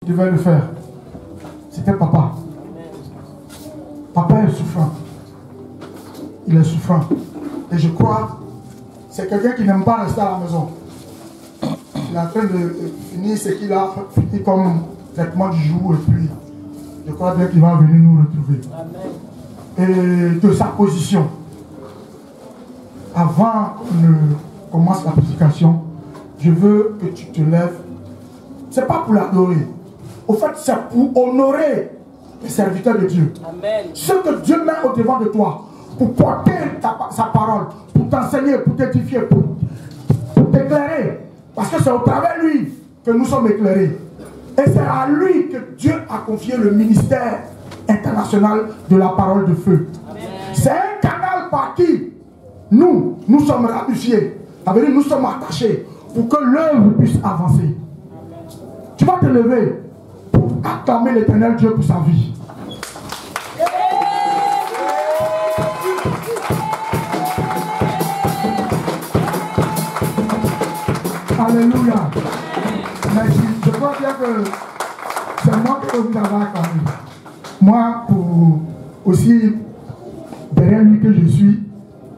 devait le faire. C'était papa. Papa est souffrant. Il est souffrant. Et je crois, c'est quelqu'un qui n'aime pas rester à la maison. Il est en train de finir ce qu'il a fini comme traitement du jour. Et puis, je crois bien qu'il va venir nous retrouver. Amen. Et de sa position, avant qu'on ne commence la prédication, je veux que tu te lèves. Ce n'est pas pour l'adorer. Au fait, c'est pour honorer les serviteurs de Dieu. Amen. Ceux que Dieu met au devant de toi, pour porter sa parole, pour t'enseigner, pour t'édifier, pour t'éclairer. Parce que c'est au travers de lui que nous sommes éclairés. Et c'est à lui que Dieu a confié le ministère international de la parole de feu. C'est un canal par qui nous sommes ramifiés. Ça veut dire nous sommes attachés pour que l'œuvre puisse avancer. Tu vas te lever pour acclamer l'Éternel Dieu pour sa vie. Alléluia. Merci. Je crois bien que c'est moi que vous avez acclamé. Moi, pour aussi, derrière lui que je suis,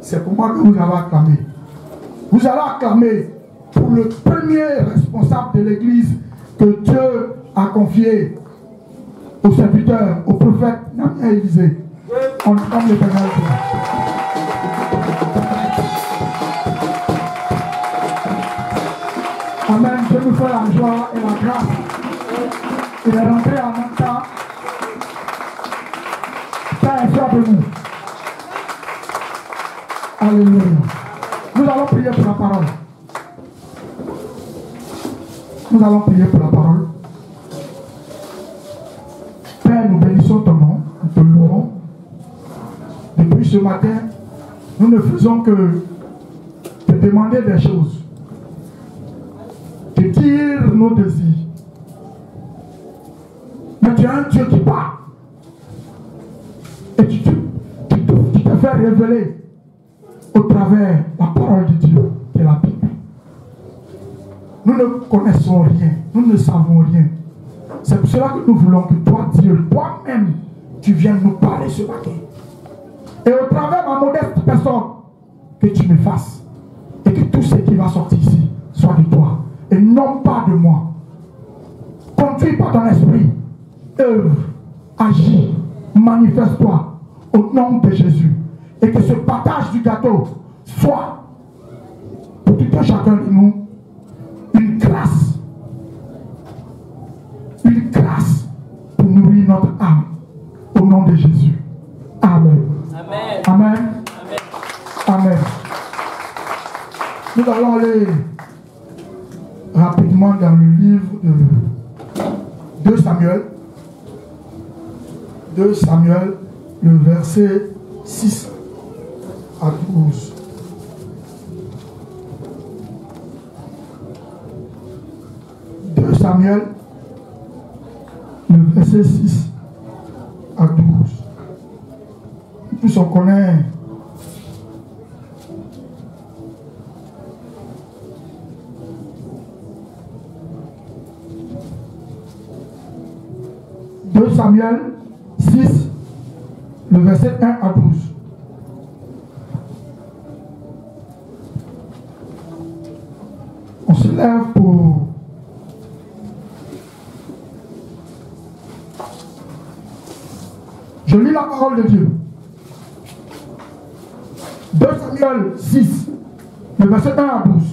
c'est pour moi que vous avez acclamé. Vous allez acclamer pour le premier responsable de l'église que Dieu a confié au serviteur, au prophète Namia Élisée. On acclame l'Éternel Dieu. Amen. Dieu nous fait la joie et la grâce. Il est rentré en même temps. Ça est fait de nous. Alléluia. Nous allons prier pour la parole. Nous allons prier pour la parole. Père, nous bénissons ton nom. Nous te louons. Depuis ce matin, nous ne faisons que te demander des choses. De dire nos désirs. Mais tu es un Dieu qui parle. Et tu te fais révéler au travers la parole de Dieu, qui est la Bible. Nous ne connaissons rien, nous ne savons rien. C'est pour cela que nous voulons que toi, Dieu, toi-même, tu viennes nous parler ce matin. Et au travers de ma modeste personne, que tu me fasses. Et que tout ce qui va sortir ici soit de toi. Et non pas de moi. Conduis par ton esprit. Œuvre, agis, manifeste-toi au nom de Jésus. Et que ce partage du gâteau soit pour tout un chacun de nous une grâce. Une grâce pour nourrir notre âme. Au nom de Jésus. Amen. Amen. Amen. Amen. Nous allons aller rapidement dans le livre de 2 Samuel. 2 Samuel, le verset 6 à 12. 2 Samuel, le verset 6 à 12. Tous on connaît Samuel 6, le verset 1 à 12. On se lève pour je lis la parole de Dieu. 2 Samuel 6, le verset 1 à 12.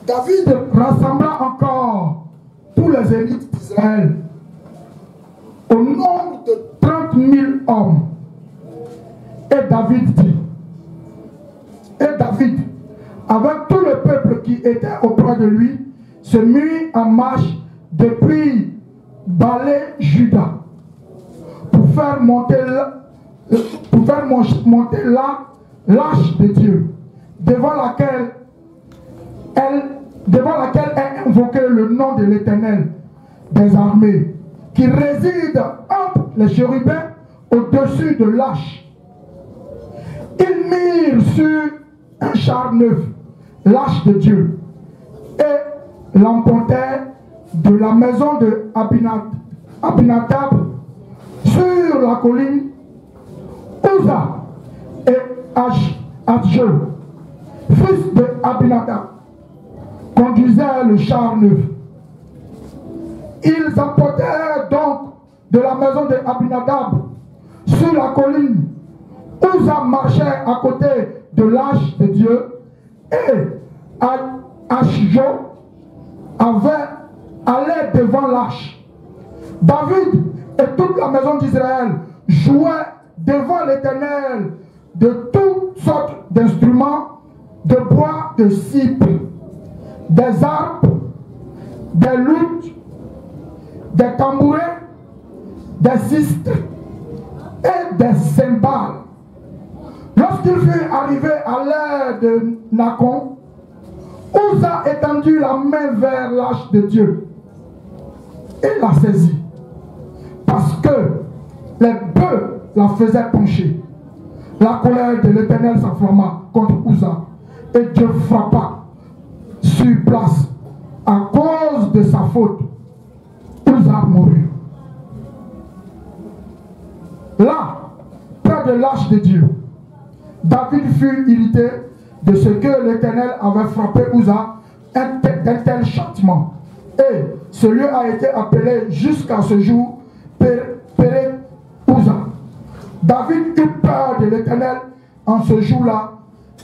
David rassembla encore tous les élites d'Israël au nombre de 30 000 hommes. Et David dit, avec tout le peuple qui était auprès de lui, se mit en marche depuis Balé-Juda pour faire monter l'arche de Dieu, devant laquelle est invoqué le nom de l'Éternel des armées, qui réside entre les chérubins au-dessus de l'arche. Ils mirent sur un char neuf l'arche de Dieu et l'emportèrent de la maison de Abinadab sur la colline, Uza et Adjo, fils de Abinadab, conduisaient le char neuf. Ils apportèrent donc de la maison de Abinadab sur la colline. Uza marchait à côté de l'arche de Dieu et Adjo allait devant l'arche. David et toute la maison d'Israël jouaient devant l'Éternel de toutes sortes d'instruments de bois de cypre, des harpes, des luttes, des tambourins, des sistres et des cymbales. Lorsqu'il fut arrivé à l'ère de Nacon, Uza étendit la main vers l'arche de Dieu et la saisit, parce que les bœufs la faisaient pencher. La colère de l'Éternel s'enflamma contre Uza, et Dieu frappa sur place à cause de sa faute. Uza mourut. Là, près de l'arche de Dieu, David fut irrité de ce que l'Éternel avait frappé Uza d'un tel châtiment. Et ce lieu a été appelé jusqu'à ce jour Péré Uza. David eut peur de l'Éternel en ce jour-là,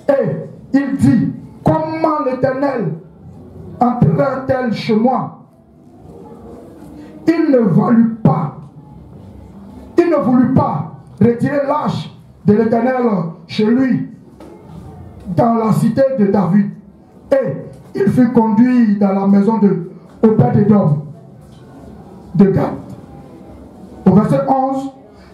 et il dit: comment l'Éternel entrera-t-elle chez moi? Il ne voulut pas retirer l'arche de l'Éternel chez lui dans la cité de David, et il fut conduit dans la maison de Obed-Édom de Gad. Au verset 11,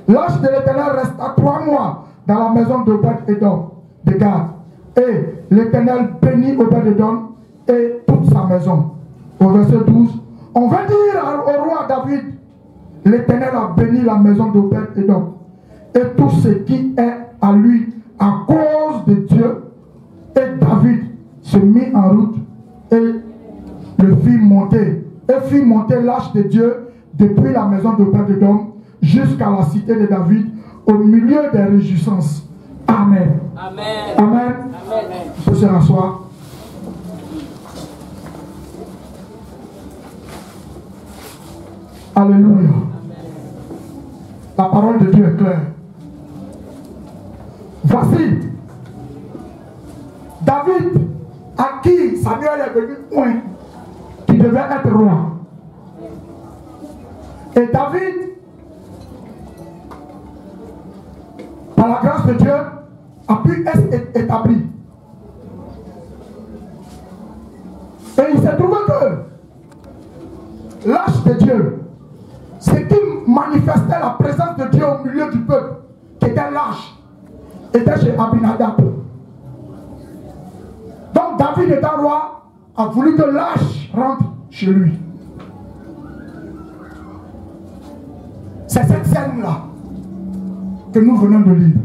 l'arche de l'Éternel resta 3 mois dans la maison d'Obed-Édom de Gad, et l'Éternel bénit Obed-Édom et toute sa maison. Au verset 12, on va dire au roi David: l'Éternel a béni la maison d'Obed-Édom et tout ce qui est à lui à cause de Dieu. Et David se mit en route et fit monter l'arche de Dieu depuis la maison d'Obed-Édom jusqu'à la cité de David, au milieu des réjouissances. Amen. Amen. Amen. Amen. On peut se rasseoir. Alléluia. La parole de Dieu est claire. Voici David, à qui Samuel est venu point, qui devait être roi. Et David, par la grâce de Dieu, a pu être établi. Et il s'est trouvé que l'arche de Dieu, ce qui manifestait la présence de Dieu au milieu du peuple, qui était l'arche, était chez Abinadab. Donc David étant roi, a voulu que l'arche rentre chez lui. C'est cette scène-là que nous venons de lire.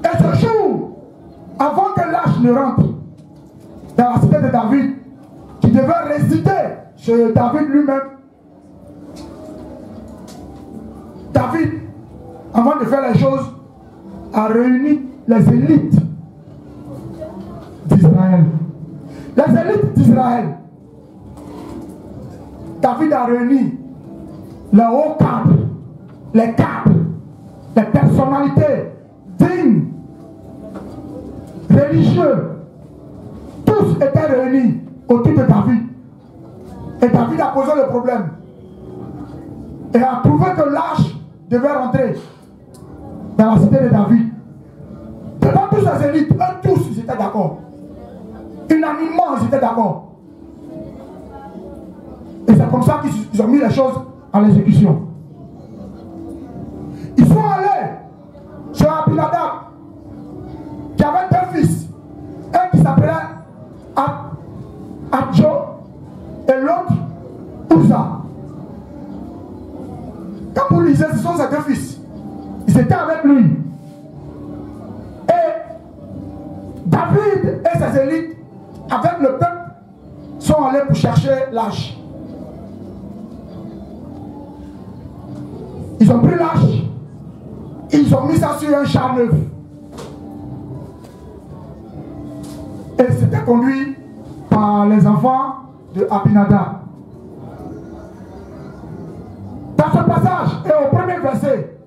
Et ce jour, avant que l'arche ne rentre dans la cité de David, qui devait résider chez David lui-même, David, avant de faire les choses, a réuni les élites d'Israël. Les élites d'Israël. David a réuni les hauts cadres, les personnalités dignes, religieux. Tous étaient réunis autour de David. Et David a posé le problème. Et a trouvé que l'arche devait rentrer dans la cité de David. Devant tous les élites, eux tous, ils étaient d'accord. Unanimement, ils étaient d'accord. Et c'est comme ça qu'ils ont mis les choses à l'exécution. Ils sont allés chez Abinadab, qui avait 2 fils. Un qui s'appelait Adjo et l'autre Uza. Quand vous lisez, ce sont ses 2 fils. Ils étaient avec lui. Et David et ses élites, avec le peuple, sont allés pour chercher chercher l'âge. Ils ont pris l'âge, ils ont mis ça sur un char neuf. Et c'était conduit par les enfants de Abinadab. Dans ce passage, et au premier verset,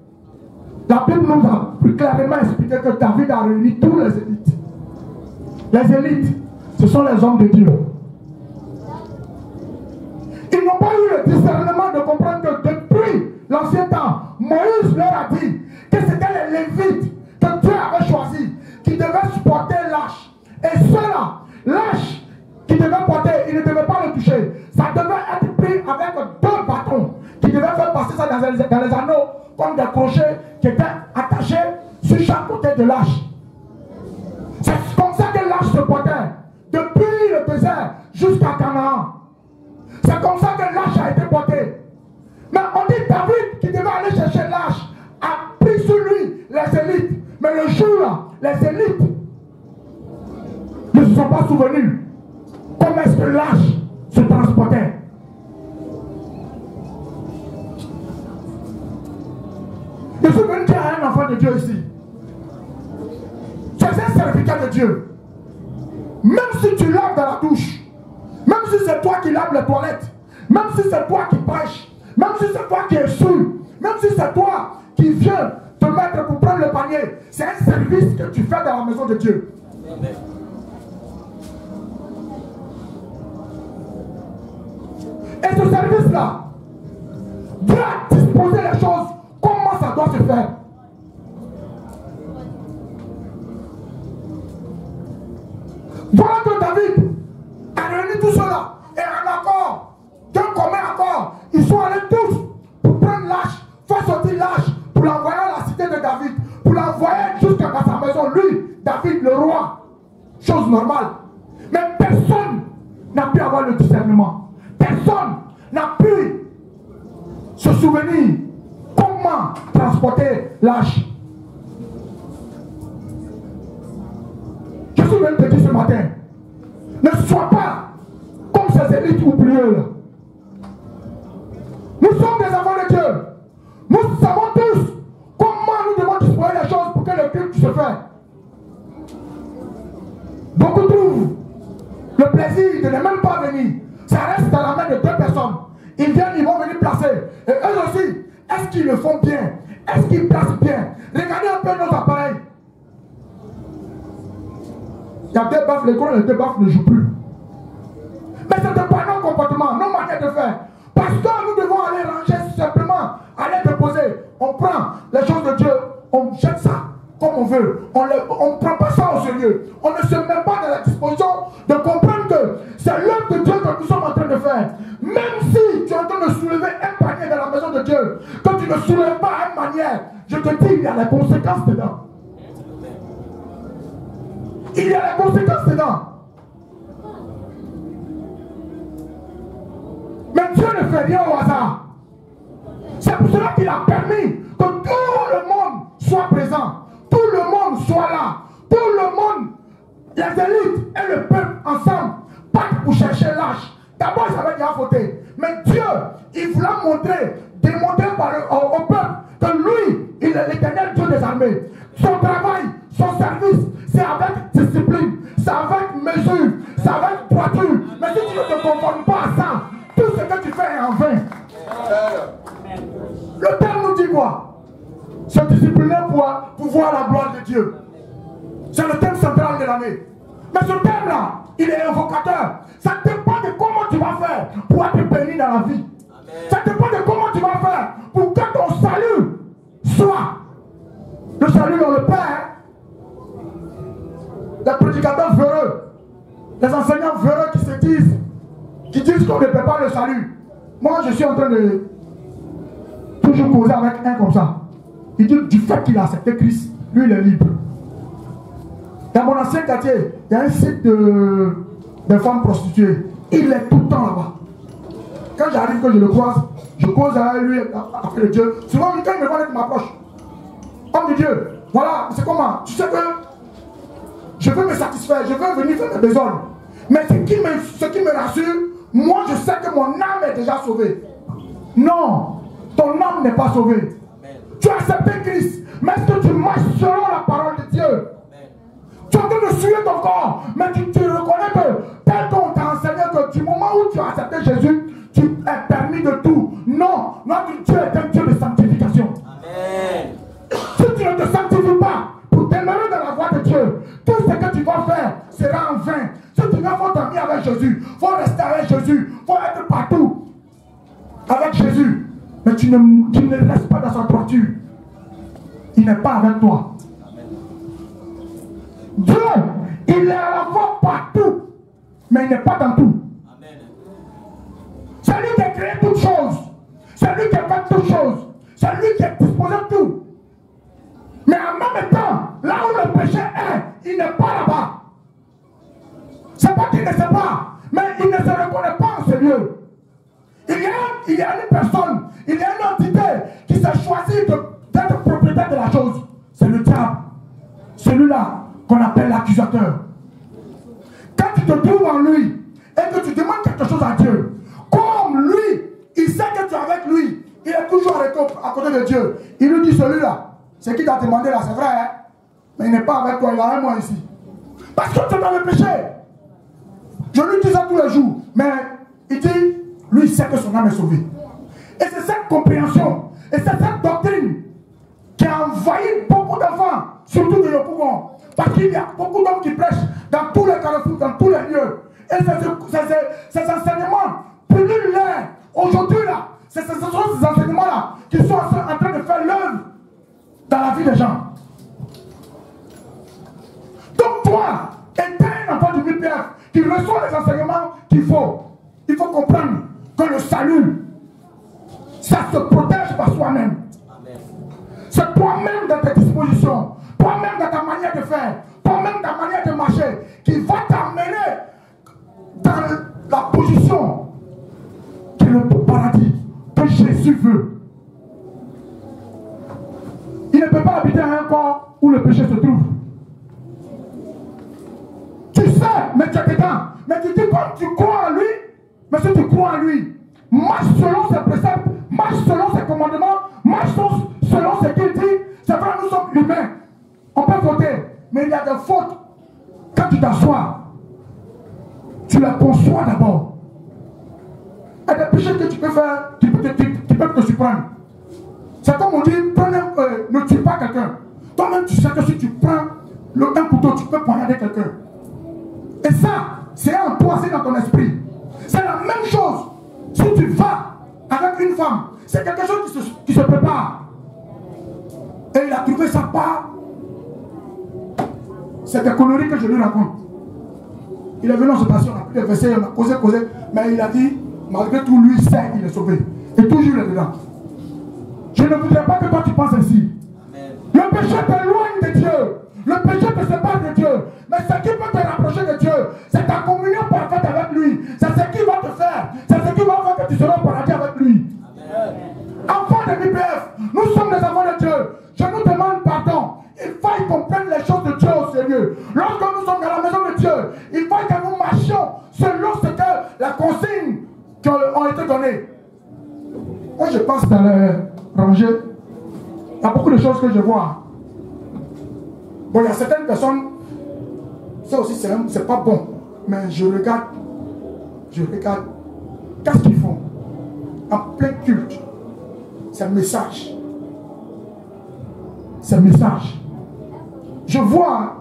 la Bible nous a clairement expliqué que David a réuni tous les élites. Les élites, ce sont les hommes de Dieu. Ils n'ont pas eu le discernement de comprendre que depuis l'ancien temps, Moïse leur a dit que c'était les Lévites que Dieu avait choisis qui devaient supporter l'arche. Et ceux-là, l'arche qui devait porter, ils ne devaient pas le toucher. Ça devait être pris avec 2 bâtons qui devaient faire passer ça dans les anneaux comme des crochets qui étaient attachés sur chaque côté de l'arche. C'est comme ça que l'arche se portait, depuis le désert jusqu'à Canaan. C'est comme ça que l'arche a été portée. Mais on dit David qui devait aller chercher l'arche a pris sur lui les élites. Mais le jour-là, les élites ne se sont pas souvenus comment est-ce que l'arche se transportait. Je suis venu dire à un enfant de Dieu ici. Tu es un serviteur de Dieu. Même si tu laves dans la douche, même si c'est toi qui laves les toilettes, même si c'est toi qui prêches, même si c'est toi qui es sûr, même si c'est toi qui viens te mettre pour prendre le panier, c'est un service que tu fais dans la maison de Dieu. Amen. Et ce service-là, Dieu a disposé les choses, comment ça doit se faire. Voilà que David a réuni tout cela et en accord, d'un commun accord, ils sont allés tous pour prendre l'arche, faire sortir l'arche, pour l'envoyer à la cité de David, pour l'envoyer jusqu'à sa maison. Lui, David le roi, chose normale. Mais personne n'a pu avoir le discernement. Personne n'a pu se souvenir comment transporter l'arche. Je suis venu te dire ce matin, ne sois pas comme ces élites oublieuses. Nous sommes des enfants de Dieu. Nous savons tous comment nous devons disposer les choses pour que le culte se fasse. Beaucoup trouvent le plaisir de ne même pas venir. Ça reste dans la main de 2 personnes. Ils viennent, ils vont venir placer. Et eux aussi, est-ce qu'ils le font bien? Est-ce qu'ils placent bien? Regardez un peu nos appareils. Il y a 2 baffes, les 2 baffes ne jouent plus. Mais ce n'est pas nos comportements, nos manières de faire. Parce que nous devons aller ranger simplement, aller déposer. On prend les choses de Dieu, on jette ça comme on veut. On ne prend pas ça au sérieux. On ne se met pas dans la disposition de comprendre que c'est l'œuvre de Dieu que nous sommes en train de faire. Même si tu es en train de soulever un panier dans la maison de Dieu, que tu ne soulèves pas à une manière, je te dis, il y a les conséquences dedans. Il y a les conséquences dedans. Mais Dieu ne fait rien au hasard. C'est pour cela qu'il a permis que tout le monde soit présent. Tout le monde soit là. Tout le monde, les élites et le peuple ensemble, partent pour chercher l'arche. D'abord, ils avaient déjà voté. Mais Dieu, il voulait démontrer au peuple que lui, il est l'éternel Dieu des armées. Son travail, son service, c'est avec discipline, c'est avec mesure, c'est avec droiture. Mais si tu ne te conformes pas à ça, tout ce que tu fais est en vain. Le terme nous dit quoi? Se discipliner pour voir la gloire de Dieu. C'est le thème central de l'année. Mais ce thème-là, il est invocateur. Ça dépend de comment tu vas faire pour être béni dans la vie. Ça dépend de comment tu vas faire pour que ton salut soit le salut dans le Père. Les prédicateurs véreux, les enseignants véreux qui disent qu'on ne peut pas le salut. Moi, je suis en train de toujours causer avec un comme ça. Il dit du fait qu'il a accepté Christ, lui il est libre. Dans mon ancien quartier, il y a un site de femmes prostituées. Il est tout le temps là-bas. Quand j'arrive, que je le croise, je cause avec lui, après le Dieu. Souvent, quand il me voit, il m'approche. Homme de Dieu, voilà, c'est comment? Tu sais que je veux me satisfaire, je veux venir faire mes besoins. Mais ce qui me rassure, moi je sais que mon âme est déjà sauvée. Non, ton âme n'est pas sauvée. Tu as accepté Christ, mais est-ce que tu marches selon la parole de Dieu? Tu es en train de suivre ton corps, mais tu reconnais que tel qu'on t'a enseigné que du moment où tu as accepté Jésus, tu es permis de tout. Non, notre Dieu est un Dieu de sanctification. Amen. Si tu ne te sanctifies pas pour demeurer dans la voie de Dieu, tout ce que tu vas faire sera en vain. Si tu veux, il faut t'amener avec Jésus, il faut rester avec Jésus, il faut être partout avec Jésus. Mais tu ne restes pas dans sa droiture. Il n'est pas avec toi. Dieu, il est à la fois partout, mais il n'est pas dans tout. C'est lui qui a créé toutes choses. C'est lui qui a fait toutes choses. C'est lui qui a disposé de tout. Mais en même temps, là où le péché est, il n'est pas là-bas. C'est pas qu'il ne sait pas, mais il ne se reconnaît pas en ce lieu. Il y a une personne, il y a une entité qui s'est choisie d'être propriétaire de la chose. C'est le diable. Celui-là qu'on appelle l'accusateur. Quand tu te trouves en lui et que tu demandes quelque chose à Dieu, comme lui, il sait que tu es avec lui, il est toujours à côté de Dieu. Il lui dit celui-là, c'est qui t'a demandé là, c'est vrai, hein? Mais il n'est pas avec toi, il a un mois ici. Parce que tu es dans le péché. Je lui dis ça tous les jours, mais il dit, lui il sait que son âme est sauvée. Et c'est cette compréhension, et c'est cette doctrine qui a envahi beaucoup d'enfants, surtout de Yopougon. Parce qu'il y a beaucoup d'hommes qui prêchent dans tous les carrefours, dans tous les lieux. Et ces enseignements pullulent l'air. Aujourd'hui là, c'est ces enseignements-là qui sont en train de faire l'œuvre dans la vie des gens. Donc toi, étant un enfant du BPF qui reçoit les enseignements qu'il faut, il faut comprendre que le salut, ça se protège par soi-même. C'est toi-même dans tes dispositions, toi-même dans ta manière de faire, toi-même dans ta manière de marcher, qui va t'amener dans la position qui est le paradis que Jésus veut. Il ne peut pas habiter à un corps où le péché se trouve. Tu sais, mais tu es dedans. Mais tu dis comme tu crois en lui, mais si tu crois en lui, marche selon ses préceptes, marche selon ses commandements, marche selon ce qu'il dit. C'est vrai, nous sommes humains. On peut voter, mais il y a des fautes. Quand tu t'assois, tu les conçois d'abord. Il y a des péchés que tu peux faire, qui peuvent te surprendre. C'est comme on dit, ne tue pas quelqu'un. Toi-même, tu sais que si tu prends un couteau, tu peux poignarder quelqu'un. Et ça, c'est en toi, c'est dans ton esprit. C'est la même chose. Si tu vas avec une femme, c'est quelque chose qui se prépare. Et il a trouvé sa part. C'est des conneries que je lui raconte. Il est venu en se passer, on a pris des versets, on a causé, mais il a dit, malgré tout, lui sait qu'il est sauvé. Et toujours il est dedans. Je ne voudrais pas que toi tu penses ainsi. Amen. Le péché t'éloigne de Dieu. Le péché te sépare de Dieu. Mais ce qui peut te rapprocher de Dieu, c'est ta communion parfaite avec lui. C'est ce qui va te faire. C'est ce qui va faire que tu seras au paradis avec lui. Amen. Enfants de BPF, nous sommes des enfants de Dieu. Je nous demande pardon. Il faut qu'on prenne les choses de Dieu au sérieux. Lorsque nous sommes dans la maison de Dieu, il faut que nous marchions selon ce que la consigne qui ont été données. Moi je passe dans les rangées, il y a beaucoup de choses que je vois. Bon, il y a certaines personnes, ça aussi c'est pas bon, mais je regarde, qu'est-ce qu'ils font en plein culte. C'est un message. C'est un message. Je vois,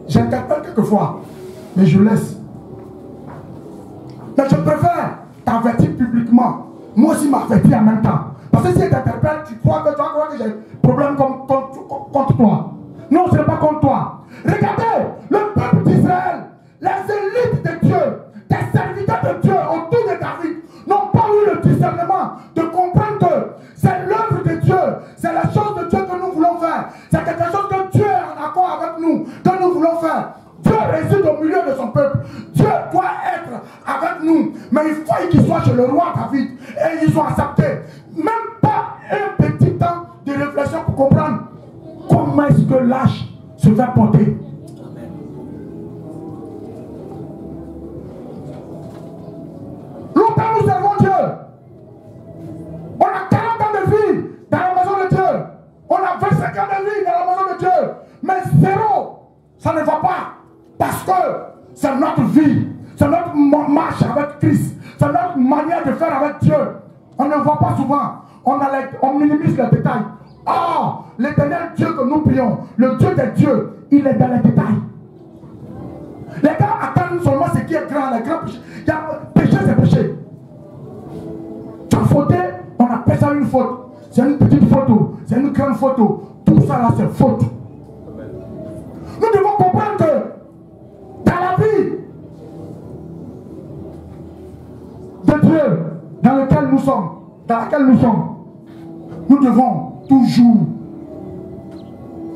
j'interpelle quelquefois, mais je laisse. Mais je préfère t'avertir publiquement. Moi aussi m'avertir en même temps. Parce que si je t'interpelle, tu crois que j'ai un problème contre toi. Non, ce n'est pas contre toi. Regardez, le peuple d'Israël, les élites de Dieu, des serviteurs de Dieu autour de David, n'ont pas eu le discernement de comprendre que c'est l'œuvre de Dieu, c'est la chose de Dieu que nous voulons faire. C'est quelque chose que Dieu est en accord avec nous, que nous voulons faire. Dieu réside au milieu de son peuple. Dieu doit être avec nous. Mais il faut qu'il soit chez le roi David. Et ils ont accepté. Même pas un petit temps de réflexion pour comprendre comment est-ce que l'âge se fait porter. 5 ans de vie dans la maison de Dieu, mais 0, ça ne va pas. Parce que c'est notre vie, c'est notre marche avec Christ, c'est notre manière de faire avec Dieu. On ne voit pas souvent, on minimise les détails. Or, l'éternel Dieu que nous prions, le Dieu des dieux, il est dans les détails. Les gars attendent seulement ce qui est grand, les grands péchés. Il y a péché, c'est péché. Tu as fauté, on appelle ça une faute. C'est une petite photo, c'est une grande photo. Tout ça là, c'est faute. Nous devons comprendre que dans la vie de Dieu, dans laquelle nous sommes, nous devons toujours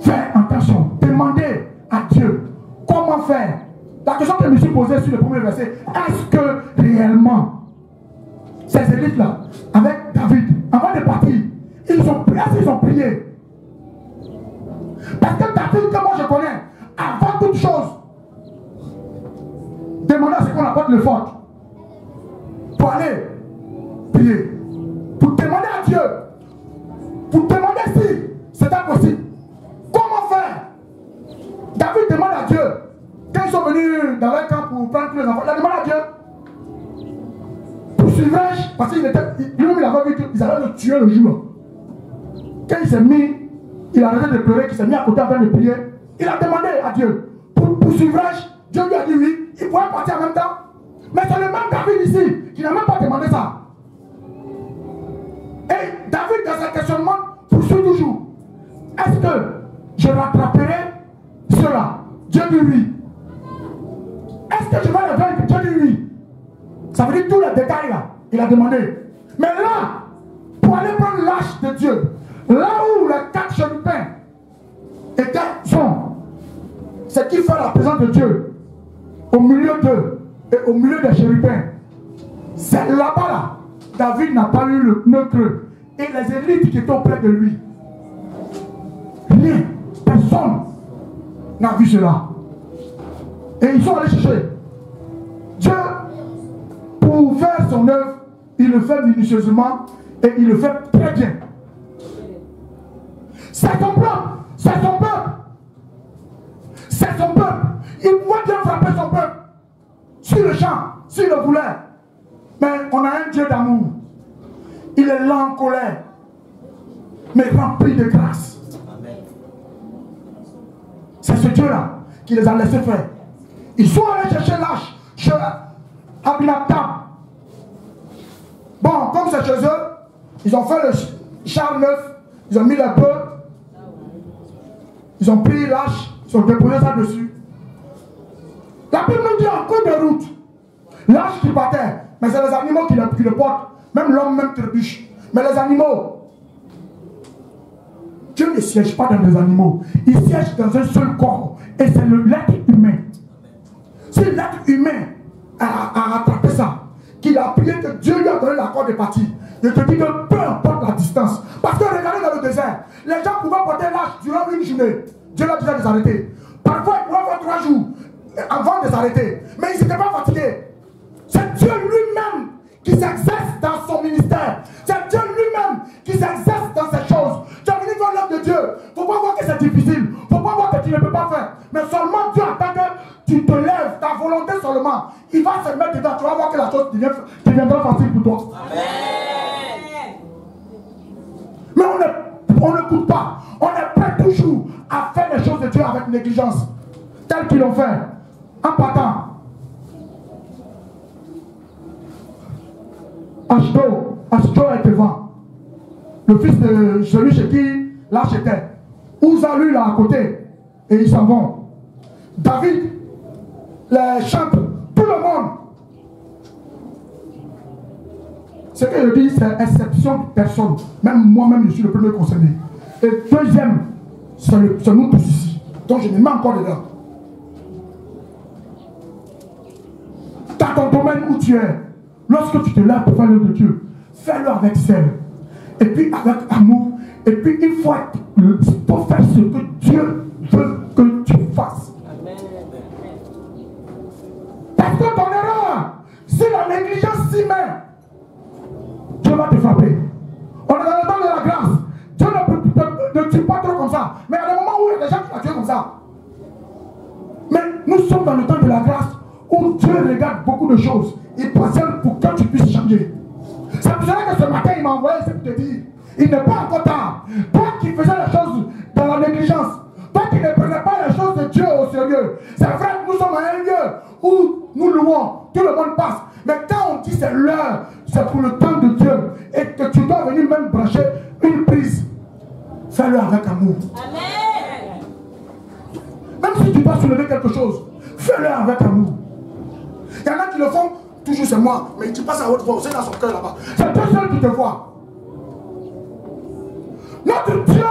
faire attention, demander à Dieu comment faire. La question que je me suis posée sur le premier verset, est-ce que réellement ces élites-là, avec David, avant de partir, ils ont prié? Parce que David, que moi je connais, avant toute chose, demandait à ce qu'on apporte le fort pour aller prier, pour demander à Dieu, pour demander si c'est impossible. Comment faire? David demande à Dieu. Quand ils sont venus dans leur camp pour prendre tous les enfants, il a demandé à Dieu. Poursuivrai-je? Parce qu'il était, lui-même il avait vu qu'ils allaient le tuer le jour. Quand il s'est mis, il a arrêté de pleurer, qu'il s'est mis à côté en train de prier. Il a demandé à Dieu. Poursuivrai-je? Dieu lui a dit oui. Il pouvait partir en même temps. Mais c'est le même David ici qui n'a même pas demandé ça. Et David, dans sa questionnement, poursuit toujours. Est-ce que je rattraperai cela? Dieu dit oui. Est-ce que je vais le vaincre? Dieu dit oui. Ça veut dire tous les détails là. Il a demandé. Mais là, pour aller prendre l'arche de Dieu, là où les 4 chérubins sont, c'est qui fait la présence de Dieu au milieu d'eux et au milieu des chérubins. C'est là-bas là. David n'a pas eu le pneu creux. Et les élites qui étaient auprès de lui, rien, personne n'a vu cela. Et ils sont allés chercher. Dieu, pour faire son œuvre, il le fait minutieusement et il le fait très bien. C'est son peuple. C'est son peuple. C'est son peuple. Il pouvait bien frapper son peuple sur le champ, s'il le voulait. Mais on a un Dieu d'amour. Il est lent en colère, mais rempli de grâce. C'est ce Dieu-là qui les a laissés faire. Ils sont allés chercher l'arche chez Abinadab. Bon, comme c'est chez eux, ils ont fait le char neuf, ils ont mis les bœufs, ils ont pris l'arche, ils ont déposé ça dessus. La Bible nous dit en cours de route, l'arche qui partait, mais c'est les animaux qui le portent. Même l'homme, même trébuche. Mais les animaux, Dieu ne siège pas dans les animaux. Il siège dans un seul corps. Et c'est l'être humain. Si l'être humain a attrapé ça, qu'il a prié que Dieu lui a donné l'accord de partir, je te dis que peu importe la distance. Parce que regardez dans le désert, les gens pouvaient porter l'arche durant une journée. Dieu l'a dit de s'arrêter. Parfois, ils pouvaient faire 3 jours avant de s'arrêter. Mais ils n'étaient pas fatigués. C'est Dieu lui-même qui s'exerce dans son ministère. C'est Dieu lui-même qui s'exerce dans ces choses. Tu as venu voir l'œuvre de Dieu. Il ne faut pas voir que c'est difficile. Il ne faut pas voir que tu ne peux pas faire. Mais seulement Dieu attend que tu te lèves, ta volonté seulement. Il va se mettre dedans. Tu vas voir que la chose deviendra facile pour toi. Amen. Mais on n'écoute pas. On est prêt toujours à faire les choses de Dieu avec négligence. Telles qu'ils l'ont fait. En partant. Ashto est devant. Le fils de celui chez qui l'arche était. Uza lui là à côté. Et ils s'en vont. David les chante. Tout le monde. Ce que je dis, c'est exception de personne. Même moi-même, je suis le premier concerné. Et deuxième, c'est nous tous ici. Donc je me mets encore dedans. Dans ton domaine où tu es, lorsque tu te lèves pour faire l'œuvre de Dieu, fais-le avec zèle. Et puis avec amour. Et puis il faut faire ce que Dieu veut que tu fasses. Amen. Parce que ton erreur, si la négligence s'y met, Dieu va te frapper. On est dans le temps de la grâce. Dieu ne tue pas trop comme ça. ça. Mais il y a des moments où il y a des gens qui l'ont tué comme ça. Mais nous sommes dans le temps de la grâce où Dieu regarde beaucoup de choses. Il patiente pour que tu puisses changer. C'est pour cela que ce matin, il m'a envoyé ce pour te dire. Il n'est pas encore tard. Toi qui faisais les choses dans la négligence, toi qui ne prenais pas les choses de Dieu au sérieux. C'est vrai que nous sommes à un lieu où nous louons, tout le monde passe. Mais quand on dit c'est l'heure, c'est pour le temps de Dieu. Et que tu dois venir même brancher une prise. Fais-le avec amour. Amen. Même si tu dois soulever quelque chose, fais-le avec amour. Il y en a qui le font, toujours c'est moi, mais tu passes à haute voix, c'est dans son cœur là-bas. C'est toi seul qui te vois. Notre Dieu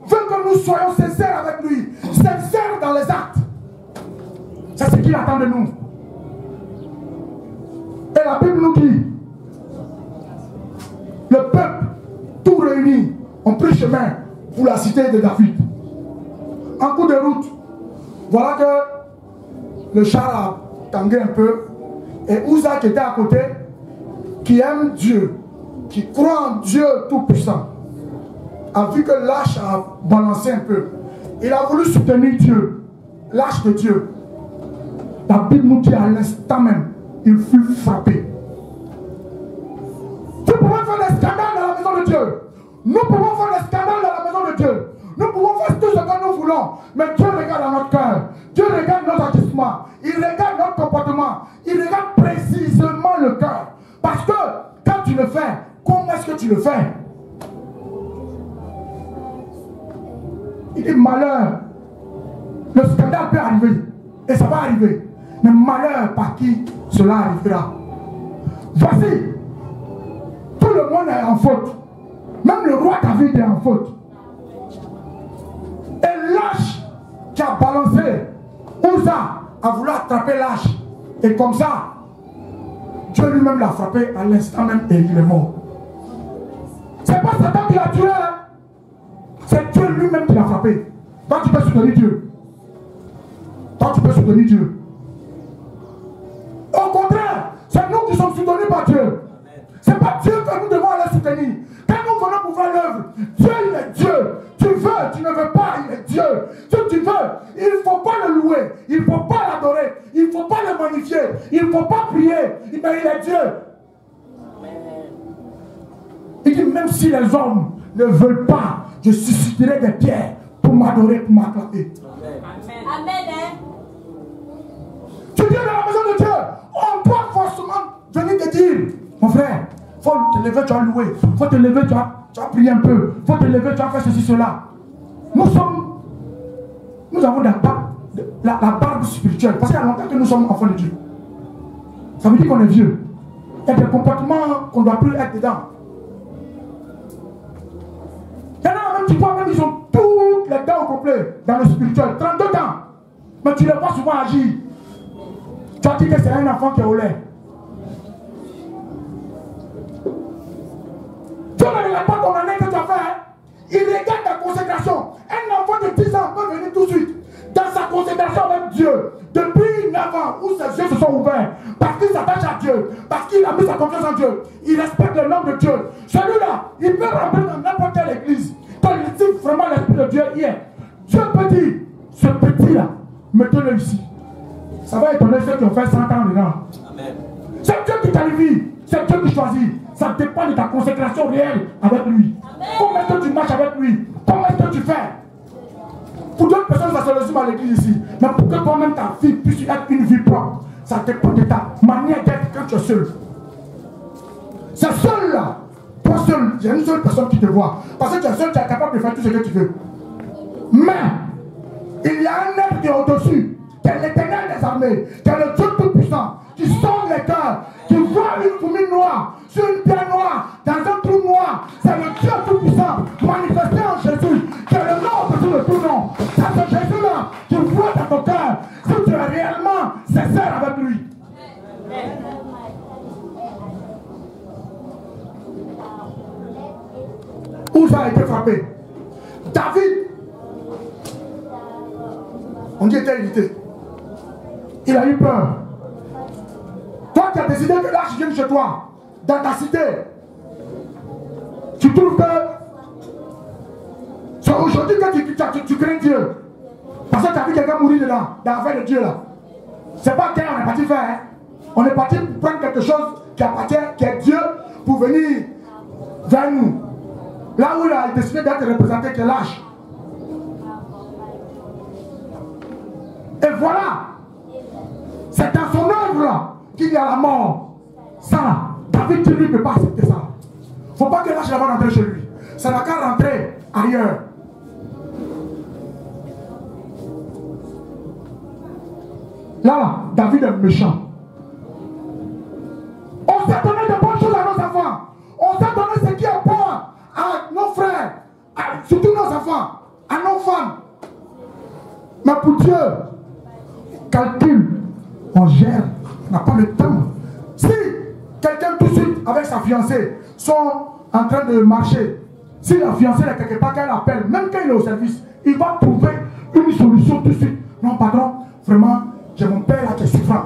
veut que nous soyons sincères avec lui, sincères dans les actes. C'est ce qu'il attend de nous. Et la Bible nous dit, le peuple, tout réuni, ont pris chemin pour la cité de David. En cours de route, voilà que le char a tangué un peu. Et Uza qui était à côté, qui aime Dieu, qui croit en Dieu tout-puissant, a vu que l'âge a balancé un peu. Il a voulu soutenir Dieu, l'âge de Dieu. La Bible nous dit à l'instant même, il fut frappé. Tu pouvons faire des scandales dans la maison de Dieu. Nous pouvons faire des scandales dans la maison de Dieu. Nous pouvons faire tout ce que nous voulons. Mais Dieu regarde dans notre cœur. Dieu regarde nos agissements. Il regarde notre comportement. Il regarde précisément le cœur. Parce que quand tu le fais, comment est-ce que tu le fais? Il dit malheur. Le scandale peut arriver. Et ça va arriver. Mais malheur par qui cela arrivera. Voici. Tout le monde est en faute. Même le roi David est en faute. Et l'âge qui a balancé, Uza a voulu attraper l'âge. Et comme ça, Dieu lui-même l'a frappé à l'instant même et il est mort. C'est pas Satan qui l'a tué. Hein? C'est Dieu lui-même qui l'a frappé. Toi, tu peux soutenir Dieu. Toi, tu peux soutenir Dieu. Au contraire, c'est nous qui sommes soutenus par Dieu. C'est pas Dieu que nous devons aller soutenir. Quand nous venons pour faire l'œuvre, Dieu il est Dieu. Tu veux, tu ne veux pas, il est Dieu. Si tu veux, il ne faut pas le louer, il ne faut pas l'adorer, il ne faut pas le magnifier, il ne faut pas prier, mais il est Dieu. Il dit même si les hommes ne veulent pas, je susciterai des pierres pour m'adorer, pour m'acclamer. Amen. Tu viens dans la maison de Dieu, on doit forcément venir te dire, mon frère, il faut te lever, tu as loué, il faut te lever, tu as prié un peu, il faut te lever, tu as fait ceci, cela. Nous avons la barbe spirituelle, parce qu'il y a longtemps que nous sommes enfants de Dieu. Ça veut dire qu'on est vieux. Il y a des comportements qu'on ne doit plus être dedans. Il y en a même, tu vois, même ils ont toutes les dents au complet dans le spirituel, 32 ans. Mais tu ne les vois souvent agir. Tu as dit que c'est un enfant qui est au lait. Dieu ne regarde pas ton année que tu as fait. Hein? Il regarde ta consécration. Un enfant de 10 ans peut venir tout de suite dans sa consécration avec Dieu. Depuis 9 ans où ses yeux se sont ouverts, parce qu'il s'attache à Dieu, parce qu'il a mis sa confiance en Dieu, il respecte le nom de Dieu. Celui-là, il peut rentrer dans n'importe quelle église. Quand il dit vraiment l'esprit de Dieu hier, Dieu peut dire, ce petit-là, mettez-le ici. Ça va étonner ceux qui ont fait 100 ans dedans. Amen. C'est Dieu qui qualifie, c'est Dieu qui choisit. Ça dépend de ta consécration réelle avec lui. Amen. Comment est-ce que tu marches avec lui? Comment est-ce que tu fais? Pour d'autres personnes, ça se résume à l'église ici. Mais pour que toi-même, ta vie puisse être une vie propre, ça dépend de ta manière d'être quand tu es seul. C'est seul là. Toi seul, il y a une seule personne qui te voit. Parce que tu es seul, tu es capable de faire tout ce que tu veux. Mais, il y a un être qui est au-dessus, qui est l'Éternel des armées, qui est le Dieu tout-puissant, qui sonde les cœurs, qui voit une fourmi noire sur une pierre noire, dans un trou noir. C'est le Dieu tout-puissant, manifesté en Jésus, qui est le nom au-dessus de tout nom. C'est ce Jésus-là qui voit dans ton cœur, si tu es réellement sincère avec lui. Uza a été frappé. David, on dit était irrité. Il a eu peur. Toi qui as décidé que l'âge vienne chez toi, dans ta cité, tu trouves que c'est aujourd'hui Aujourd'hui, quand tu crains Dieu, parce que tu as vu quelqu'un mourir dedans, dans l'affaire de Dieu là. C'est pas qu'on est parti faire. Hein? On est parti prendre quelque chose qui appartient, qui est Dieu, pour venir vers nous. Là où il a décidé d'être représenté, qui est l'âge. Et voilà. C'est dans son œuvre là qu'il y a la mort. Ça, David lui ne peut pas accepter ça. Il ne faut pas que l'âge va rentrer chez lui. Ça n'a qu'à rentrer ailleurs. Là, David est méchant. On s'est donné de bonnes choses à nos enfants. On s'est donné ce qui est bon à nos frères, surtout nos enfants, à nos femmes. Mais pour Dieu, calcul, on gère, on n'a pas le temps. Si quelqu'un tout de suite avec sa fiancée sont en train de marcher, si la fiancée est quelque part, qu'elle appelle, même quand il est au service, il va trouver une solution tout de suite. Non, pardon, vraiment, j'ai mon père là qui est souffrant.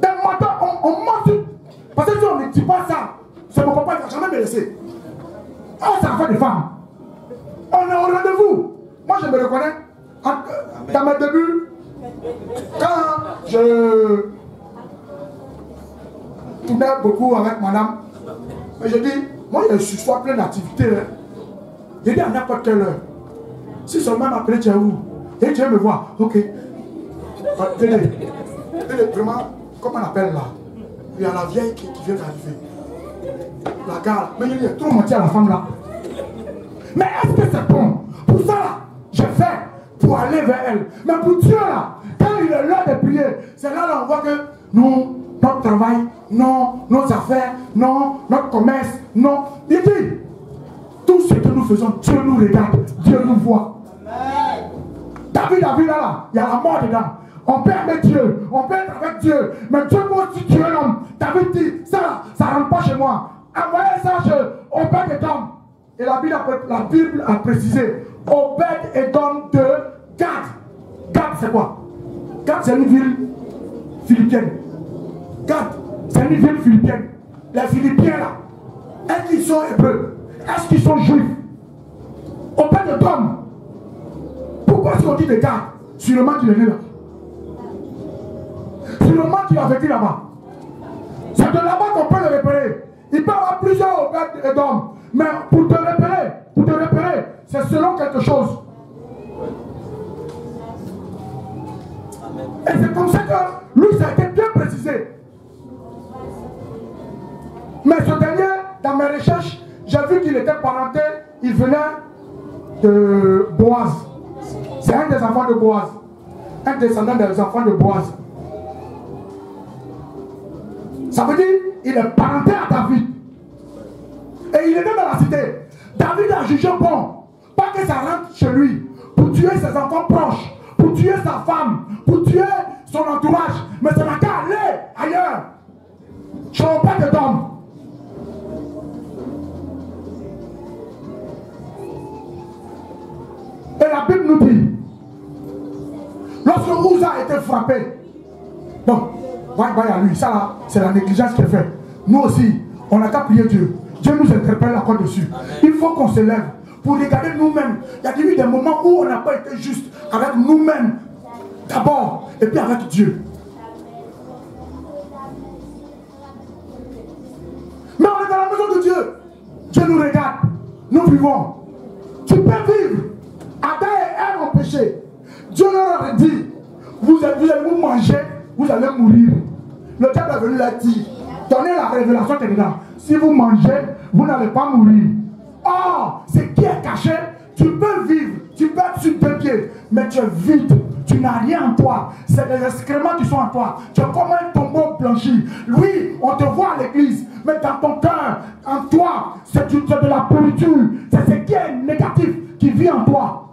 Mais maintenant, on ment. Parce que si on ne dit pas ça, c'est mon papa qui ne va jamais me laisser. Oh, c'est l'affaire des femmes. On est au rendez-vous. Moi, je me reconnais. Dans mes débuts, quand je tournais beaucoup avec madame, je dis, moi, je suis soit plein d'activités. Hein. Je dis à n'importe quelle heure. Si seulement m'appeler, tu es où? Et tu veux me voir. Ok. Tenez, vraiment, comment on appelle là? Il y a la vieille qui vient d'arriver. La gare. Mais il est trop menti à la femme là. Mais est-ce que c'est bon? Pour ça là, j'ai fait pour aller vers elle. Mais pour Dieu là, quand il est l'heure de prier, c'est là on voit que non, notre travail, non, nos affaires, non, notre commerce, non. Il dit, tout ce que nous faisons, Dieu nous regarde, Dieu nous voit. Amen. David a vu là, il y a la mort dedans. On peut aimer Dieu, on peut être avec Dieu, mais Dieu peut aussi tuer l'homme. David dit, ça ne rentre pas chez moi. Envoyez ça chez Obed-Edom. Et la Bible a précisé, Obed-Edom de Gad. Gad c'est quoi? Gad c'est une ville philippienne. Gad c'est une ville philippienne. Les Philippiens là, est-ce qu'ils sont hébreux? Est-ce qu'ils sont juifs? Obed-Edom. Pourquoi est-ce qu'on dit de Gad? Sûrement qu'il est né là. Sûrement qu'il a vécu là-bas. C'est de là-bas qu'on peut le repérer. Il peut y avoir plusieurs Obed-Edom. Mais pour te repérer, c'est selon quelque chose. Et c'est comme ça que lui, ça a été bien précisé. Mais ce dernier, dans mes recherches, j'ai vu qu'il était parenté, il venait de Boaz. C'est un des enfants de Boaz. Un descendant des enfants de Boaz. Ça veut dire qu'il est parenté à David. Et il était dans la cité. David a jugé bon. Pas que ça rentre chez lui. Pour tuer ses enfants proches. Pour tuer sa femme. Pour tuer son entourage. Mais ça n'a qu'à aller ailleurs. Je n'ai pas d'homme. Et la Bible nous dit. Lorsque Uza a été frappé. Bon. Va à lui. Ça là, c'est la négligence qui est faite. Nous aussi, on n'a qu'à prier Dieu. Dieu nous interpelle encore dessus. Il faut qu'on se lève pour regarder nous-mêmes. Il y a eu des moments où on n'a pas été juste avec nous-mêmes d'abord et puis avec Dieu. Mais on est dans la maison de Dieu. Dieu nous regarde. Nous vivons. Tu peux vivre. Adam et Ève ont péché. Dieu leur a dit, vous allez vous manger, vous allez mourir. Le diable est venu leur dire, donnez la révélation qui est dedans. Si vous mangez, vous n'allez pas mourir. Or, ce qui est caché, tu peux vivre, tu peux être sur deux pieds, mais tu es vide, tu n'as rien en toi. C'est des excréments qui sont en toi. Tu es comme un tombeau blanchi. Oui, on te voit à l'église, mais dans ton cœur, en toi, c'est de la pourriture. C'est ce qui est négatif qui vit en toi.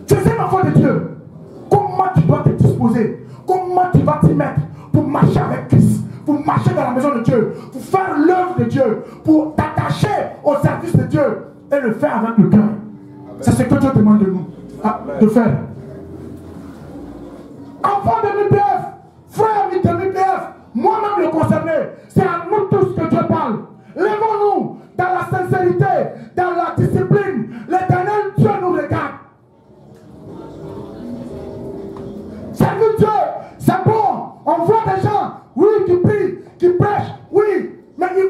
Tu sais, l'enfant de Dieu, comment tu dois te disposer, comment tu vas t'y mettre pour marcher avec Christ, pour marcher dans la maison de Dieu, pour faire l'œuvre de Dieu, pour t'attacher au service de Dieu et le faire avec le cœur. C'est ce que Dieu demande de nous de faire. Enfants de l'UPF, frères de l'UPF, moi-même le concerné, c'est à nous tous que Dieu parle. Lèvons-nous dans la sincérité, dans la discipline.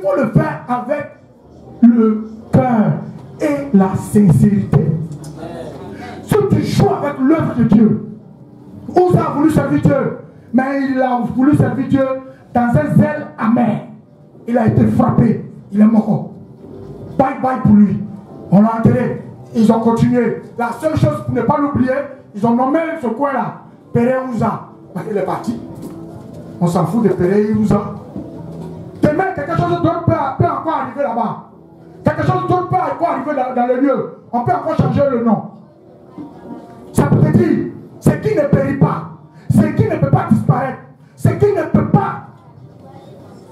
faut le faire avec le cœur et la sincérité. Si tu joues avec l'œuvre de Dieu, Uza a voulu servir Dieu, mais il a voulu servir Dieu dans un zèle amer. Il a été frappé, il est mort. Bye bye pour lui. On l'a enterré. Ils ont continué. La seule chose pour ne pas l'oublier, ils ont nommé ce coin-là Péré Uza. Il est parti. On s'en fout de Péré Uza. Demain, quelque chose d'autre peut encore arriver là-bas. Quelque chose d'autre peut encore arriver dans le lieu. On peut encore changer le nom. Ça peut te dire, ce qui ne périt pas, ce qui ne peut pas disparaître, ce qui ne peut pas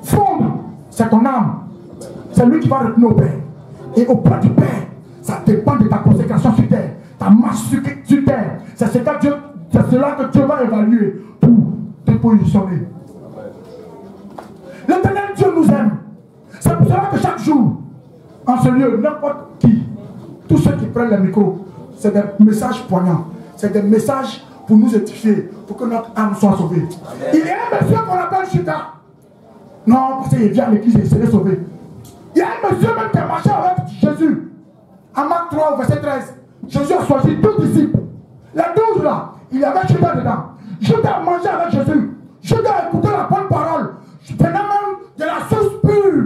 fondre, c'est ton âme. C'est lui qui va retenir au Père. Et auprès du Père, ça dépend de ta consécration sur terre, ta marche sur terre. C'est cela que Dieu va évaluer pour te positionner. L'Éternel Dieu nous aime. C'est pour cela que chaque jour, en ce lieu, n'importe qui, tous ceux qui prennent le micro, c'est des messages poignants. C'est des messages pour nous édifier, pour que notre âme soit sauvée. Amen. Il y a un monsieur qu'on appelle Judas. Non, parce qu'il vient à l'église et il serait sauvé. Il y a un monsieur même qui a marché avec Jésus. En Marc 3, verset 13, Jésus a choisi 2 disciples. Les 12 là, il y avait Judas dedans. Judas a mangé avec Jésus. Judas a écouté la bonne parole. Tenant même de la source pure.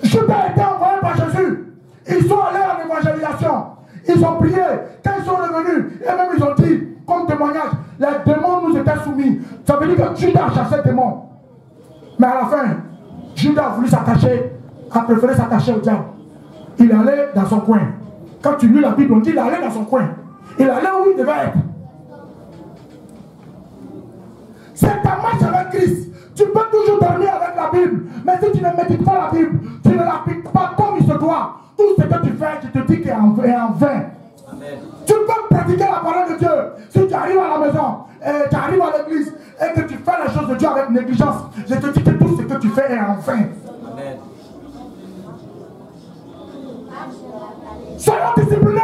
Judas a été envoyé par Jésus. Ils sont allés en évangélisation. Ils ont prié. Quand ils sont revenus, et même ils ont dit, comme témoignage, les démons nous étaient soumis. Ça veut dire que Judas a chassé les démons. Mais à la fin, Judas a voulu s'attacher, a préféré s'attacher au diable. Il allait dans son coin. Quand tu lis la Bible, on dit qu'il allait dans son coin. Il allait où il devait être. C'est ta marche avec Christ. Tu peux toujours dormir avec la Bible. Mais si tu ne médites pas la Bible, tu ne l'appliques pas comme il se doit. Tout ce que tu fais, je te dis qu'il est en vain. Amen. Tu peux pratiquer la parole de Dieu. Si tu arrives à la maison, tu arrives à l'église, et que tu fais les choses de Dieu avec négligence, je te dis que tout ce que tu fais est en vain. Amen. Soyons disciplinés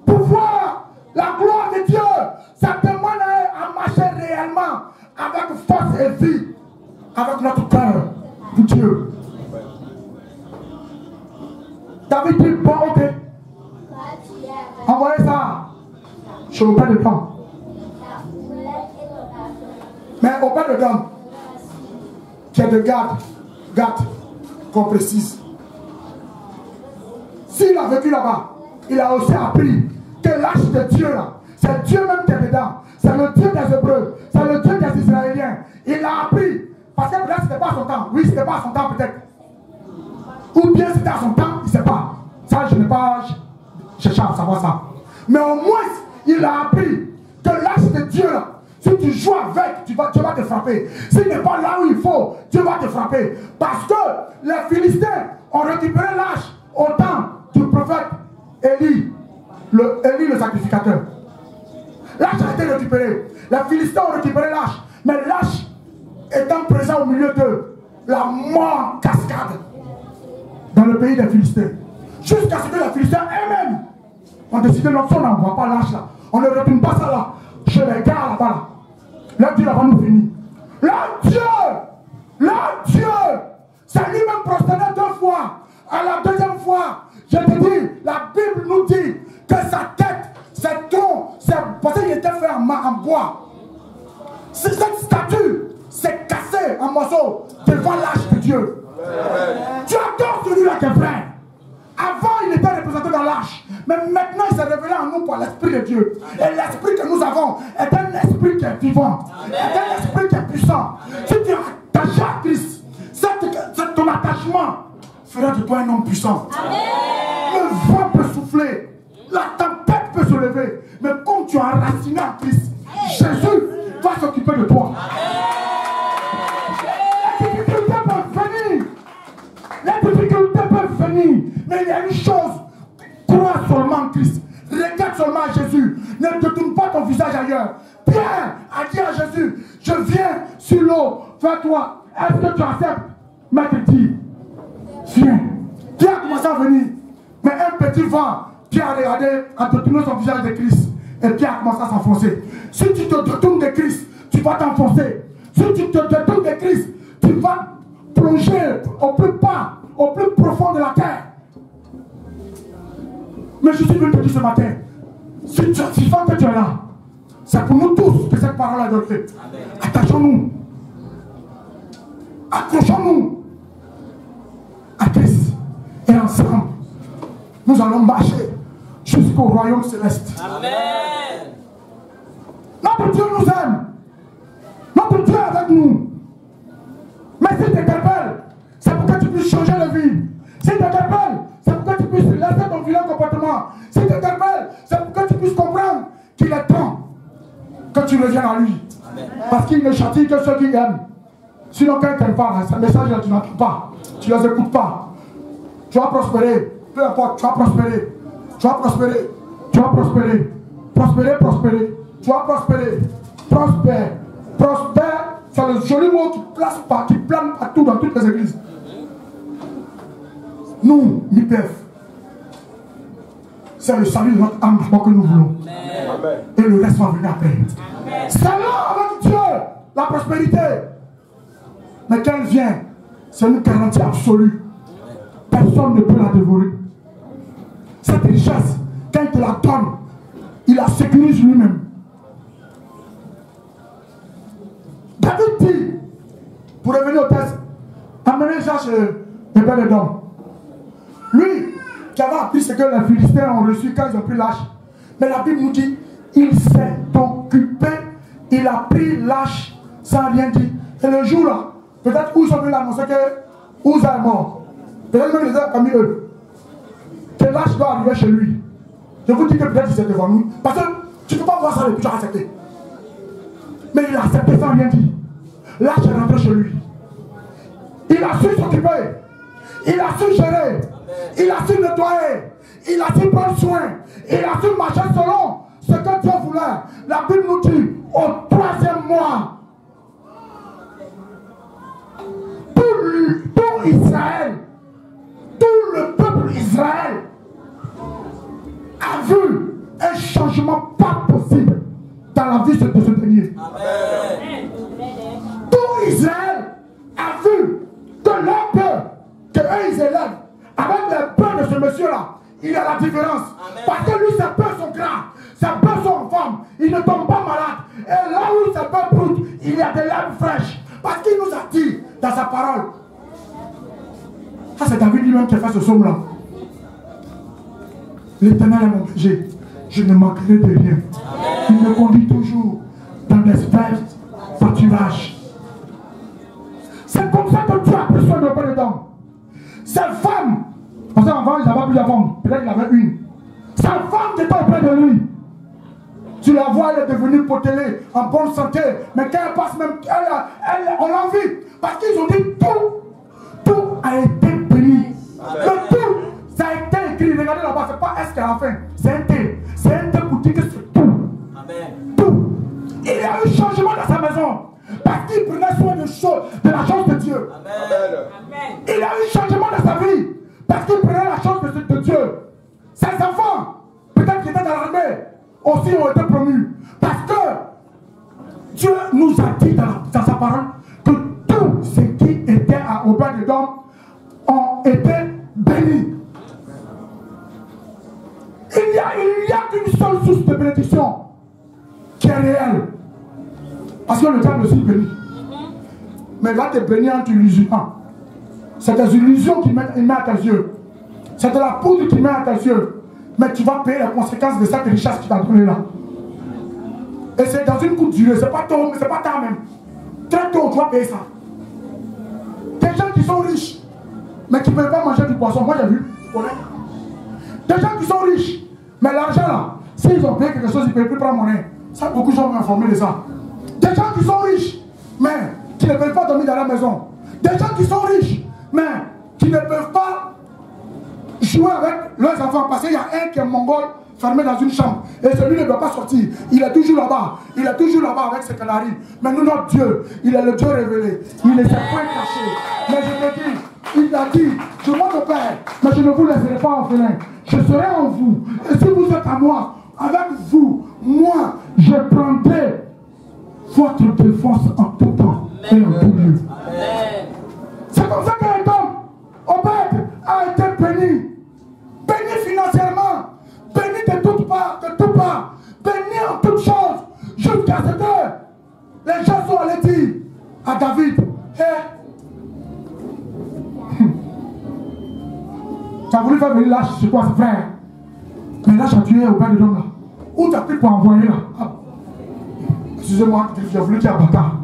pour voir la gloire de Dieu. Ça demande à marcher réellement avec force et vie, avec notre cœur pour Dieu. David dit, bon, ok, envoyez ça chez le père de Dom. Mais au père de Dom, qui est de Gath, qu'on précise. S'il a vécu là-bas, il a aussi appris que l'âge de Dieu là, c'est Dieu même qui est dedans. C'est le Dieu des Hébreux, c'est le Dieu des Israéliens. Il a appris, parce que peut-être c'était pas son temps. Oui, c'était pas son temps peut-être. Ou bien c'était à son temps, il ne sait pas. Ça, je n'ai pas cherché à savoir ça. Mais au moins, il a appris que l'âge de Dieu là, si tu joues avec, Dieu va te frapper. S'il n'est pas là où il faut, Dieu va te frapper. Parce que les Philistins ont récupéré l'âge au temps du prophète Élie, le sacrificateur. L'âge a été récupéré. Les Philistins ont récupéré l'âge. Mais l'âge étant présent au milieu d'eux, la mort cascade dans le pays des Philistins. Jusqu'à ce que les Philistins eux-mêmes ont décidé, non, on n'envoie pas l'âge là. On ne retourne pas ça là. Chez les gars là-bas là. Leur Dieu là-bas nous finit. Leur Dieu, c'est lui-même prosterné 2 fois. À la 2e fois, je te dis, la Bible nous dit que sa tête, ses troncs, parce qu'il était fait en bois. Cette statue s'est cassée en morceaux devant l'âge de Dieu. Tu adores celui-là qui est vrai. Avant, il était représenté dans l'âge. Mais maintenant, il s'est révélé en nous par l'Esprit de Dieu. Et l'Esprit que nous avons est un esprit qui est vivant. Est un esprit qui est puissant. Si tu es attaché à Christ, c'est ton attachement fera de toi un homme puissant. Le vent peut souffler. La tempête peut se lever. Mais comme tu es enraciné en Christ, Jésus va s'occuper de toi. Les difficultés peuvent venir. Les difficultés peuvent venir. Mais il y a une chose. Crois seulement en Christ. Regarde seulement à Jésus. Ne te tourne pas ton visage ailleurs. Pierre a dit à Jésus, je viens sur l'eau vers toi. Est-ce que tu acceptes? Maître dit, viens. Pierre a commencé à venir. Mais un petit vent, Pierre a regardé, a détourné son visage de Christ. Et Pierre a commencé à s'enfoncer. Si tu te détournes de Christ, tu vas t'enfoncer. Si tu te détournes de Christ, tu vas plonger au plus bas, au plus profond de la terre. Mais je suis venu te dire ce matin, si fort que tu es là, c'est pour nous tous que cette parole a donné. Attachons-nous. Accrochons-nous à Christ. Et ensemble, nous allons marcher jusqu'au royaume céleste. Amen. Notre Dieu nous aime. Notre Dieu est avec nous. Mais s'il t'interpelle, c'est pour que tu puisses changer de vie. S'il t'interpelle, c'est pour que tu puisses laisser ton vilain comportement. S'il t'interpelle, c'est pour que tu puisses comprendre qu'il est temps que tu reviennes à lui. Amen. Parce qu'il ne châtie que ceux qui aiment. Sinon, quand il t'aime pas, ces messages-là, tu n'entends pas. Tu ne les écoutes pas. Tu vas prospérer. Peu importe, tu vas prospérer. Tu vas prospérer. Tu vas prospérer. Prospérer, prospérer. Tu vas prospérer. Prospère. Prospère, c'est le joli mot qui plane partout dans toutes les églises. Nous, MIPEF, c'est le salut de notre âme que nous voulons. Amen. Et le reste va venir après. C'est là avec Dieu, la prospérité. Mais quand elle vient, c'est une garantie absolue. Personne ne peut la dévorer. Cette richesse, quand il te la donne, il la sécurise lui-même. David dit, pour revenir au texte, amenez ça chez le père des dons. Lui, qui avait appris ce que les Philistins ont reçu quand ils ont pris l'âge. Mais la Bible nous dit, il s'est occupé, il a pris l'âge sans rien dire. Et le jour là, peut-être où ils sont venus l'annoncer que Uza est mort. Peut-être même les a parmi eux. Que l'âge doit arriver chez lui. Je vous dis que peut-être il s'est devant nous. Parce que tu ne peux pas voir ça et puis tu as accepté. Mais il a accepté sans rien dire. L'âge est rentré chez lui. Il a su s'occuper. Il a su gérer. Il a su nettoyer. Il a su prendre soin. Il a su marcher selon ce que Dieu voulait. La Bible nous dit, au 3e mois, tout Israël, tout le peuple Israël a vu un changement pas possible dans la vie de ce dernier. Amen. Tout Israël a vu que leur peur, que eux ils élèvent, avec les peurs de ce monsieur-là, il y a la différence. Amen. Parce que lui, ses peurs sont grandes, ses peurs sont en forme, il ne tombe pas malade. Et là où ses peurs broutent, il y a des lèvres fraîches. Parce qu'il nous a dit dans sa parole. Ça, c'est David lui-même qui a fait ce psaume-là. L'Éternel est mon berger, je ne manquerai de rien. Amen. Il me conduit toujours dans des verts pâturages. C'est comme ça que Dieu a pris soin de auprès des hommes. Cette femme, parce qu'avant il avait plusieurs femmes, peut-être qu'il avait une. Sa femme qui était auprès de lui, tu la vois, elle est devenue potelée, en bonne santé, mais quand elle passe même, on l'envie. Parce qu'ils ont dit tout a été béni. Le tout, ça a été écrit. Regardez là-bas, c'est pas est-ce qu'elle a fait, c'est un T. C'est un T pour dire que c'est tout. Amen. Tout. Il y a eu changement dans sa maison. Parce qu'il prenait soin de la chose de Dieu. Amen. Il y a eu changement dans sa vie. Parce qu'il prenait la chose de Dieu. Ses enfants, peut-être qu'ils étaient dans l'armée, aussi ont été promus. Parce que Dieu nous a dit dans sa parole que tout ce qui était au bas de l'homme ont été bénis. Il y a qu'une seule source de bénédiction qui est réelle. Parce que le diable aussi bénit. Mais il va te bénir en t'illusionnant. C'est des illusions qu'il met à tes yeux. C'est de la poudre qu'il met à tes yeux. Mais tu vas payer les conséquences de cette richesse qu'il t'a donnée là. Et c'est dans une courte durée. C'est pas tôt, mais c'est pas tard même. Très tôt, tu vas payer ça. Des gens qui sont riches, mais qui ne peuvent pas manger du poisson. Moi j'ai vu, tu connais. Des gens qui sont riches, mais l'argent là, s'ils ont payé quelque chose, ils ne peuvent plus prendre monnaie. Ça, beaucoup de gens m'ont informé de ça. Des gens qui sont riches, mais qui ne peuvent pas dormir dans la maison. Des gens qui sont riches, mais qui ne peuvent pas jouer avec leurs enfants. Parce qu'il y a un qui est mongol, fermé dans une chambre. Et celui ne doit pas sortir. Il est toujours là-bas. Il est toujours là-bas avec ses canaris. Mais nous, notre Dieu, il est le Dieu révélé. Il ne s'est point caché. Mais je te dis, il a dit, je monte au Père, mais je ne vous laisserai pas orphelin. Je serai en vous. Et si vous êtes à moi, avec vous, moi, je prendrai votre défense en tout temps et en tout lieu. Amen. as voulu faire venir l'âge sur toi, c'est frère. Mais l'âge a tué au père de l'homme là. Où tu as pris pour envoyer là? Ah. Excusez-moi, j'ai voulu dire bâtard.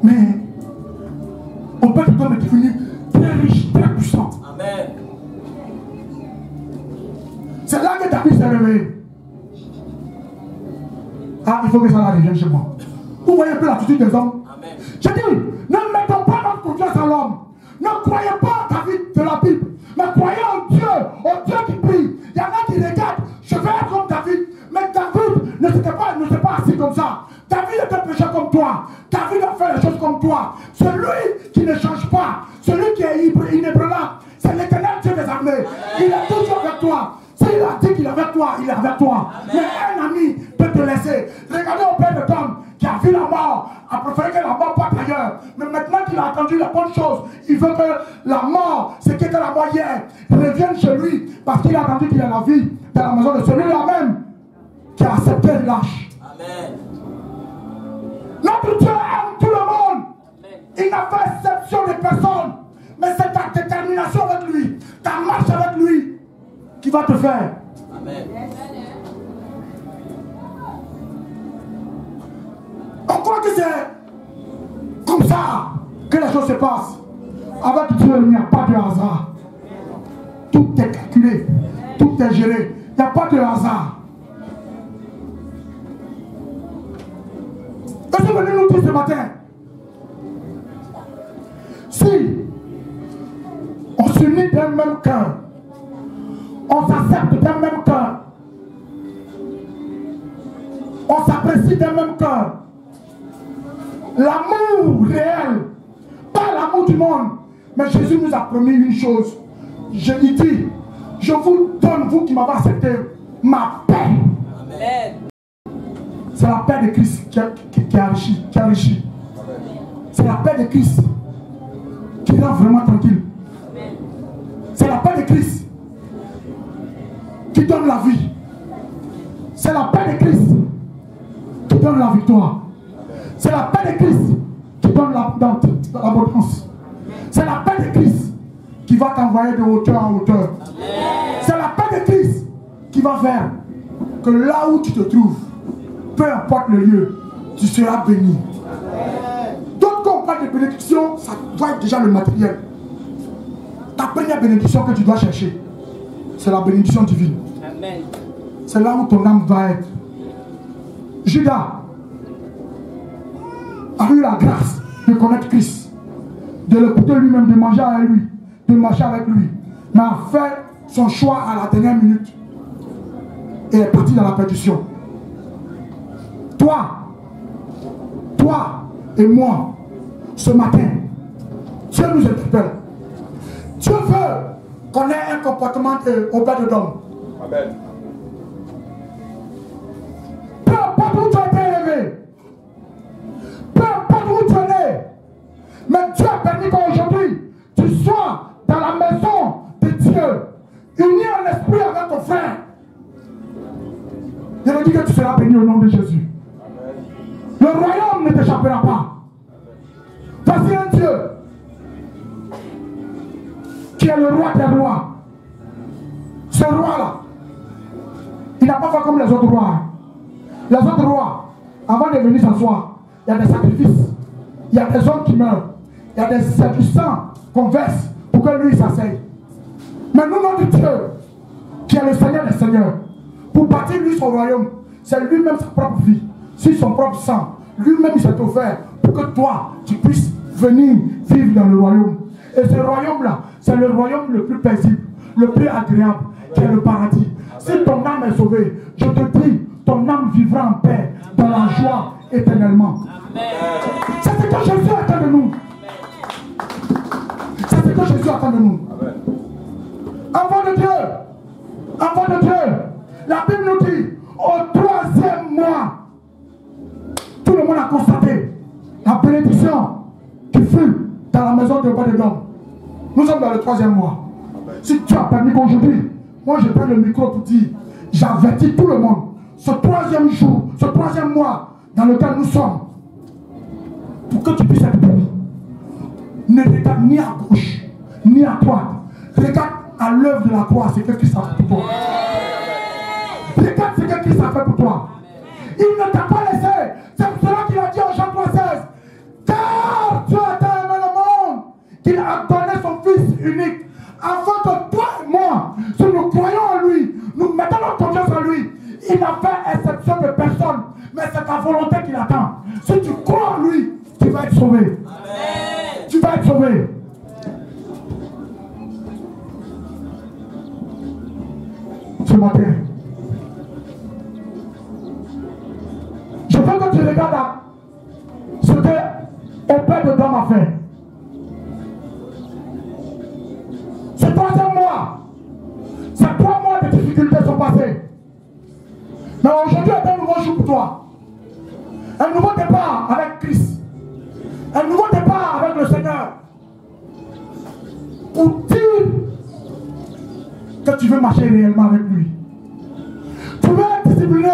Mais au père de l'homme est devenu très riche, très puissant. Amen. C'est là que David s'est réveillé. Ah, il faut que ça revienne chez moi. Vous voyez un peu l'attitude des hommes. Amen. Je dis, ne mettons pas notre confiance en l'homme. Ne croyez pas à David de la Bible. Mais croyez en Dieu, au Dieu qui prie. Il y en a qui regardent, je vais être comme David. Mais David ne s'est pas assis comme ça. David était pécheur comme toi. David a fait les choses comme toi. Celui qui ne change pas, celui qui est inébranlable, c'est l'Éternel Dieu des armées. Il est toujours avec toi. S'il a dit qu'il est avec toi, il est avec toi. Amen. Mais un ami peut te laisser. Regardez au père de Tom qui a vu la mort, a préféré que la mort parte ailleurs. Mais maintenant qu'il a entendu la bonne chose, il veut que la mort, ce qui était la mort hier, revienne chez lui parce qu'il a entendu qu'il a la vie dans la maison de celui-là même qui a accepté le lâche. Amen. Notre Dieu aime tout le monde. Amen. Il n'a fait exception de personne. Mais c'est ta détermination avec lui, ta marche avec lui, qui va te faire. Amen. On croit que c'est comme ça que les choses se passent. Avec Dieu, il n'y a pas de hasard. Tout est calculé, tout est géré. Il n'y a pas de hasard. Est-ce que venu nous dire ce matin? Si on s'unit d'un même cœur, on s'accepte d'un même cœur, on s'apprécie d'un même cœur, l'amour réel, pas l'amour du monde, mais Jésus nous a promis une chose. Je lui dis, je vous donne, vous qui m'avez accepté, ma paix. Amen. C'est la paix de Christ qui a enrichi. C'est la paix de Christ qui rend vraiment tranquille. C'est la paix de Christ qui donne la vie. C'est la paix de Christ qui donne la victoire. C'est la paix de Christ qui donne l'abondance. C'est la paix de Christ qui va t'envoyer de hauteur en hauteur. C'est la paix de Christ qui va faire que là où tu te trouves, peu importe le lieu, tu seras béni. Donc quand on parle de bénédiction, ça doit être déjà le matériel. Ta première bénédiction que tu dois chercher, c'est la bénédiction divine. Amen. C'est là où ton âme va être. Judas a eu la grâce de connaître Christ, de l'écouter lui-même, de manger avec lui, de marcher avec lui, mais a fait son choix à la dernière minute et est parti dans la perdition. Toi et moi, ce matin, Dieu nous interpelle. Dieu veut qu'on ait un comportement au père de l'homme. Amen. Peu importe où tu as été élevé, peu importe où tu es né, mais Dieu a permis qu'aujourd'hui, tu sois dans la maison de Dieu, uni en esprit avec ton frère. Je te dis que tu seras béni au nom de Jésus. Amen. Le royaume ne t'échappera pas. Voici un Dieu qui est le roi des rois. Ce roi-là, il n'a pas fait comme les autres rois. Les autres rois, avant de venir s'asseoir, il y a des sacrifices, il y a des hommes qui meurent, il y a du sang qu'on verse pour que lui s'asseye. Mais nous, notre Dieu, qui est le Seigneur des Seigneurs, pour bâtir lui son royaume, c'est lui-même sa propre vie, sur son propre sang. Lui-même il s'est offert pour que toi, tu puisses venir vivre dans le royaume. Et ce royaume-là, c'est le royaume le plus paisible, le plus agréable, qui est le paradis. Si ton âme est sauvée, je te dis, ton âme vivra en paix, dans la joie éternellement. C'est ce que Jésus attend de nous. C'est ce que Jésus attend de nous. Enfant de Dieu, la Bible nous dit, au 3e mois, tout le monde a constaté la bénédiction qui fut dans la maison de l'homme. Nous sommes dans le 3e mois. Si tu as permis qu'aujourd'hui, moi je prends le micro pour dire, j'avertis tout le monde, ce 3e jour, ce 3e mois dans lequel nous sommes, pour que tu puisses être béni. Ne regarde ni à gauche, ni à toi. Regarde à l'œuvre de la croix, c'est que Christ a fait pour toi. Regarde ce que Christ a fait pour toi. Il ne t'a pas laissé. C'est pour cela qu'il a dit en Jean 3,16, car Dieu a tant aimé le monde qu'il a donné son Fils unique, afin que toi et moi, si nous croyons en lui, nous mettons notre confiance en lui. Il n'a fait exception de personne, mais c'est ta volonté qui l'attend. Si tu crois en lui, tu vas être sauvé. Amen. Tu vas être sauvé. Ce matin, je veux que tu regardes ce que un père de dame a fait. Ce 3e mois, ces 3 mois de difficultés sont passés. Mais aujourd'hui est un nouveau jour pour toi. Un nouveau départ avec Christ. Un nouveau départ avec le Seigneur. Pour dire que tu veux marcher réellement avec lui. Tu veux être discipliné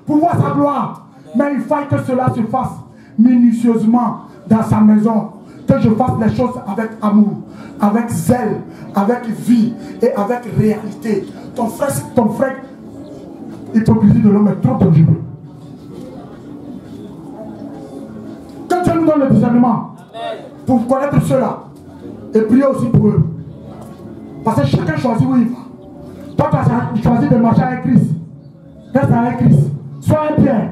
pour voir sa gloire. Mais il faut que cela se fasse minutieusement dans sa maison. Que je fasse les choses avec amour, avec zèle, avec vie et avec réalité. Ton frère, l'hypocrisie de l'homme est trop dangereux. Que Dieu nous donne le discernement pour connaître cela et prier aussi pour eux. Parce que chacun choisit où il va. Toi, tu as choisi de marcher avec Christ. Reste avec Christ. Sois un Pierre.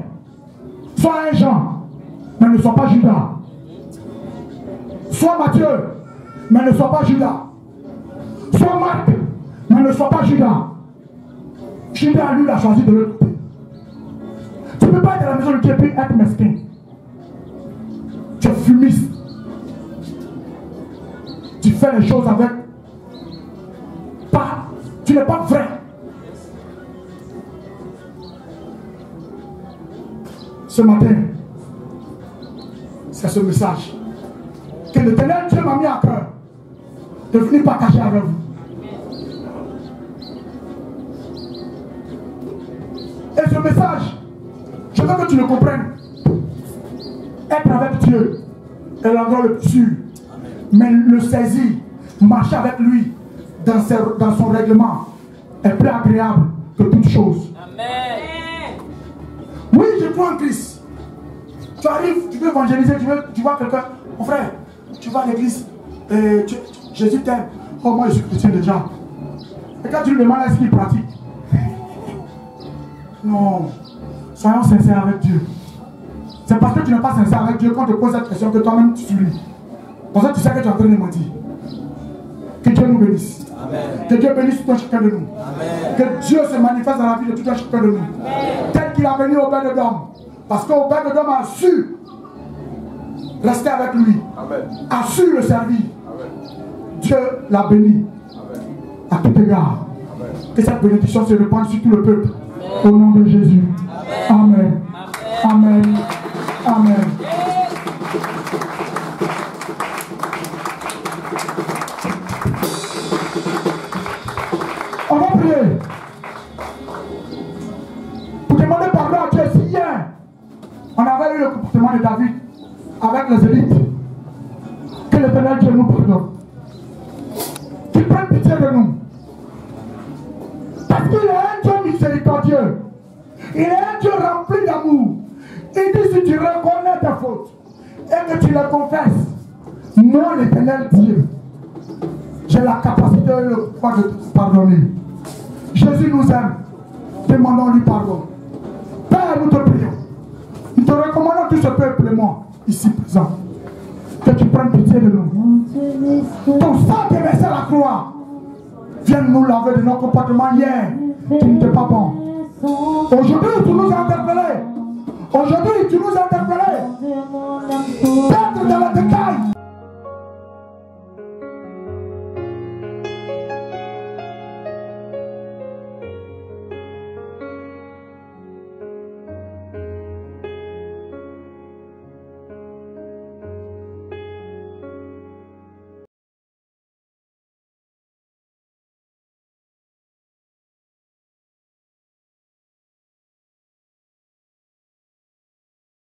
Sois un Jean. Mais ne sois pas Judas. Sois Matthieu. Mais ne sois pas Judas. Sois Marc. Mais ne sois pas Judas. Judas, lui, il a choisi de l'autre côté. Tu ne peux pas être à la maison de Dieu et puis être mesquin. Tu es fumiste. Tu fais les choses avec pas. Tu n'es pas vrai. Ce matin, c'est ce message que l'Éternel Dieu m'a mis à cœur de venir partager avec vous. Et ce message, je veux que tu le comprennes. Être avec Dieu est l'endroit le plus sûr. Mais le saisir, marcher avec lui dans son règlement est plus agréable que toute chose. Amen. Oui, je crois en Christ. Tu arrives, tu veux évangéliser, tu vois quelqu'un. Mon frère, tu vas à l'église, Jésus t'aime. Oh, moi je suis chrétien déjà. Et quand tu lui demandes est-ce qu'il pratique? Non, soyons sincères avec Dieu. C'est parce que tu n'es pas sincère avec Dieu qu'on te pose cette question que toi-même tu subis. Parce que tu sais que tu es en train de mentir. Que Dieu nous bénisse. Amen. Que Dieu bénisse tout un chacun de nous. Amen. Que Dieu se manifeste dans la vie de tout un chacun de nous. Amen. Tel qu'il a béni au Père de Dôme. Parce qu'au Père de Dôme a su rester avec lui. Amen. A su le servir. Amen. Dieu l'a béni. Amen. À tout égard. Amen. Que cette bénédiction se répande sur tout le peuple. Amen. Au nom de Jésus. Amen. Amen. Amen. Amen. On va prier pour demander pardon à Dieu. Si hier on avait eu le comportement de David avec les élites, que l'Éternel Dieu nous pardonne, qu'il prenne pitié de nous, parce qu'il est un Dieu miséricordieux, il est un Dieu rempli d'amour. Il dit si tu reconnais tes fautes et que tu les confesses, moi l'Éternel Dieu, j'ai la capacité et le pouvoir de te pardonner. Jésus nous aime. Demandons-lui pardon. Père, nous te prions. Nous te recommandons tout ce peuple-moi, ici présent. Que tu prennes pitié de nous. Ton sang qui est versé à la croix, viens nous laver de nos comportements hier qui n'étaient pas bons. Aujourd'hui, tu nous as interpellés. Aujourd'hui, tu nous as interpellés. D'être dans la